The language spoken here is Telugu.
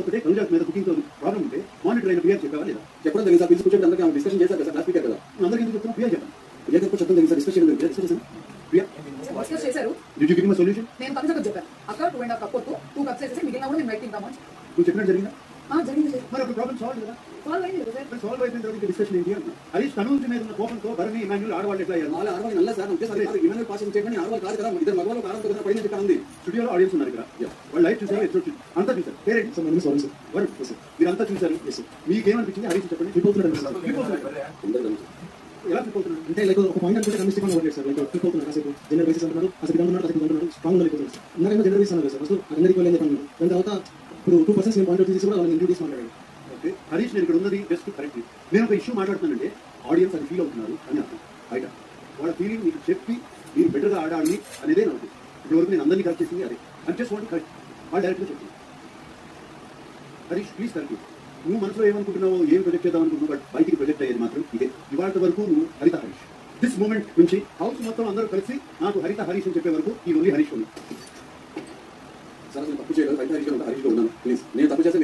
ఒకటే కనుజ మీద కుకింగ్తో ప్రాబ్లం ఉంటే మానిటర్ అయిన పిఆర్ చెప్పావా లేదా? చెప్పడం జరిగింది సార్. పిలిచి కూర్చోబెట్టి అందరికీ డిస్కషన్ చేశారు కదా సార్, క్లాస్ స్పీకర్ కదా. అందరికీ ఎందుకు చెప్తున్నా? పిఆర్ చెప్పాను. పిఆర్ చెప్పడం చెప్తాం జరిగింది సార్. డిస్కషన్ చేశాను. ప్రియా, డిస్కస్ చేశారు. Did you give him a solution? నేను కనుక చెప్పాను అక్క 2.5 కప్ వద్దు 2 కప్స్ వేసేసి మిగిలిన కూడా నేను రైటింగ్ రామని. నువ్వు చెప్పినట్టు జరిగిందా? జరిగింది సార్. మరి అప్పుడు ప్రాబ్లం సాల్వ్ కదా? సాల్వ్ అయింది కదా సార్. మరి సాల్వ్ అయిపోయిన తర్వాత డిస్కషన్ ఏంటి అంటున్నా? హరీష్ తనూజ మీద ఉన్న కోపంతో భరణి ఇమాన్యుల్ ఆడవాళ్ళు ఎట్లా అయ్యారు? వాళ్ళ ఆడవాళ్ళు నల్ల సార్. అంతే సార్. ఇమాన్యుల్ పాస్ చేయమని ఆడవాళ్ళు కాదు కదా. ఇద్దరు మగవాళ్ళు ఆడవాళ్ళు కదా పడిన చెప్పాను ఉంది. స్టూడియోలో ఆడియన్స్ ఉన్నారు ఇక్కడ. వాళ్ళు లైవ్ చూసారు, ఎపిసోడ్ చూసారు, అంతా చూసారు. పేరెంట్స్ మీరంతా చూసారు. మీకేమనిపించింది? హరీష్ చెప్పండి. ఎలా ఫిట్ అవుతున్నాడు అంటే లైక్ ఒక పాయింట్ అనుకుంటే కమిషన్ అవ్వలేదు సార్. లైక్ ఫిట్ అవుతున్నాడు కాసేపు జనరల్ బేసిస్ అంటున్నాడు, కాసేపు అంటున్నాడు, కాసేపు అంటున్నాడు, స్ట్రాంగ్ ఉండిపోతుంది సార్. ఇందాక జనరల్ బేసిస్ అన్నారు సార్. ఫస్ట్ అందరికీ వెళ్ళి చెప్పాను. దాని తర్వాత ఇప్పుడు 2% నేను పాయింట్ తీసి కూడా వాళ్ళని ఇంట్రొడ్యూస్ మాట్లాడాను. ఓకే హరీష్, నేను ఇక్కడ ఉన్నది జస్ట్ కరెక్ట్. నేను ఒక ఇష్యూ మాట్లాడుతానంటే ఆడియన్స్ అది ఫీల్ అవుతున్నారు అని అర్థం. బయట వాళ్ళ ఫీలింగ్ మీకు చెప్పి మీరు బెటర్గా ఆడాలి అనేదే నాకు. ఇప్పటివరకు నేను అందరినీ కరెక్ట్ చేసింది అదే. అని జస్ట్ వాంట్ కరెక్ట్. వాళ్ళు డైరెక్ట్గా చెప్తాను. Harish please correct. నువ్వు మనసులో ఏమనుకుంటున్నావో, ఏం ప్రొజెక్ట్ చేద్దాం అనుకుంటున్నావు, బట్ బయటికి ప్రొజెక్ట్ అయ్యేది మాత్రం ఇదే. ఇవాళ వరకు నువ్వు హరిత హరీష్. దిస్ మూమెంట్ నుంచి హౌస్ మొత్తం అందరూ కలిసి నాకు హరిత హరీష్ అని చెప్పే వరకు ఈ ఓన్లీ హరీష్ ఉంది. సార్ నేను తప్పు చేయలేదు. హరీష్లో ఉంటాను. ప్లీజ్ నేను తప్పు చేస్తే